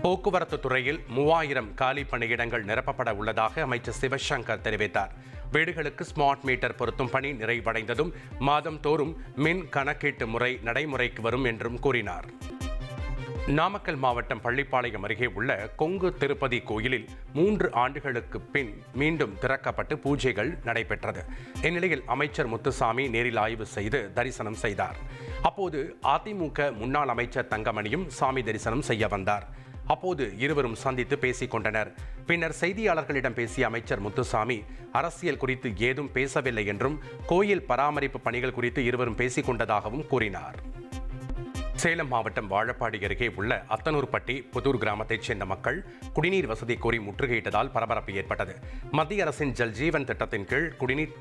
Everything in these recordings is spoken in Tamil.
போக்குவரத்து துறையில் 3000 காலி பணியிடங்கள் நிரப்பப்பட உள்ளதாக அமைச்சர் சிவசங்கர் தெரிவித்தார். வீடுகளுக்கு ஸ்மார்ட் மீட்டர் பொருத்தும் பணி நிறைவடைந்ததும் மாதம் தோறும் மின் கணக்கீட்டு முறை நடைமுறைக்கு வரும் என்றும் கூறினார். நாமக்கல் மாவட்டம் பள்ளிப்பாளையம் அருகே உள்ள கொங்கு திருப்பதி கோயிலில் 3 ஆண்டுகளுக்கு பின் மீண்டும் திறக்கப்பட்டு பூஜைகள் நடைபெற்றது. இந்நிலையில் அமைச்சர் முத்துசாமி நேரில் ஆய்வு செய்து தரிசனம் செய்தார். அப்போது அதிமுக முன்னாள் அமைச்சர் தங்கமணியும் சாமி தரிசனம் செய்ய வந்தார். அப்போது இருவரும் சந்தித்து பேசிக் கொண்டனர். பின்னர் செய்தியாளர்களிடம் பேசிய அமைச்சர் முத்துசாமி அரசியல் குறித்து ஏதும் பேசவில்லை என்றும் கோயில் பராமரிப்பு பணிகள் குறித்து இருவரும் பேசிக் கொண்டதாகவும் கூறினார். சேலம் மாவட்டம் வாழப்பாடி அருகே உள்ள அத்தனூர்பட்டி புதூர் கிராமத்தைச் சேர்ந்த மக்கள் குடிநீர் வசதி கோரி முற்றுகையிட்டதால் பரபரப்பு ஏற்பட்டது. மத்திய அரசின் ஜல்ஜீவன் திட்டத்தின் கீழ் குடிநீர்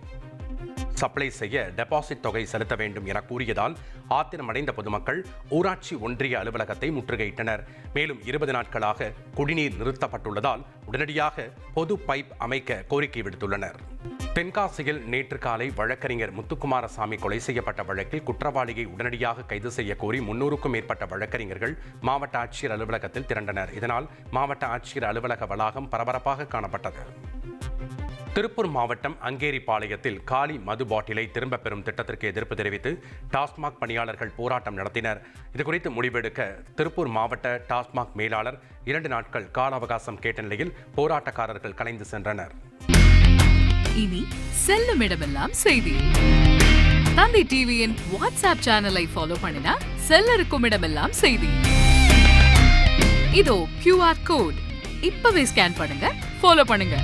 சப்ளை செய்ய டெபாசிட் தொகை செலுத்த வேண்டும் என கூறியதால் ஆத்திரமடைந்த பொதுமக்கள் ஊராட்சி ஒன்றிய அலுவலகத்தை முற்றுகையிட்டனர். மேலும் 20 நாட்களாக குடிநீர் நிறுத்தப்பட்டுள்ளதால் உடனடியாக பொது பைப் அமைக்க கோரிக்கை விடுத்துள்ளனர். தென்காசியில் நேற்று காலை வழக்கறிஞர் முத்துக்குமாரசாமி கொலை செய்யப்பட்ட வழக்கில் குற்றவாளியை உடனடியாக கைது செய்ய கோரி 300க்கும் மேற்பட்ட வழக்கறிஞர்கள் மாவட்ட ஆட்சியர் அலுவலகத்தில் திரண்டனர். இதனால் மாவட்ட ஆட்சியர் அலுவலக வளாகம் பரபரப்பாக காணப்பட்டது. திருப்பூர் மாவட்டம் அங்கேரிபாளையத்தில் காலி மது பாட்டிலை திரும்பப் பெறும் திட்டத்திற்கு எதிர்ப்பு தெரிவித்து டாஸ்மாக் பணியாளர்கள் போராட்டம் நடத்தினர். இதுகுறித்து முடிவெடுக்க திருப்பூர் மாவட்ட டாஸ்மாக் மேலாளர் 2 நாட்கள் கால அவகாசம் கேட்ட நிலையில் போராட்டக்காரர்கள் கலைந்து சென்றனர். இனி செல்லும் இடமெல்லாம் செய்தி. தந்தி டிவியின் வாட்ஸ்அப் சேனலை ஃபாலோ பண்ணினா செல்ல இருக்கும் இடமெல்லாம் செய்தி. இதோ QR கோட் இப்பவே ஸ்கேன் பண்ணுங்க, ஃபாலோ பண்ணுங்க.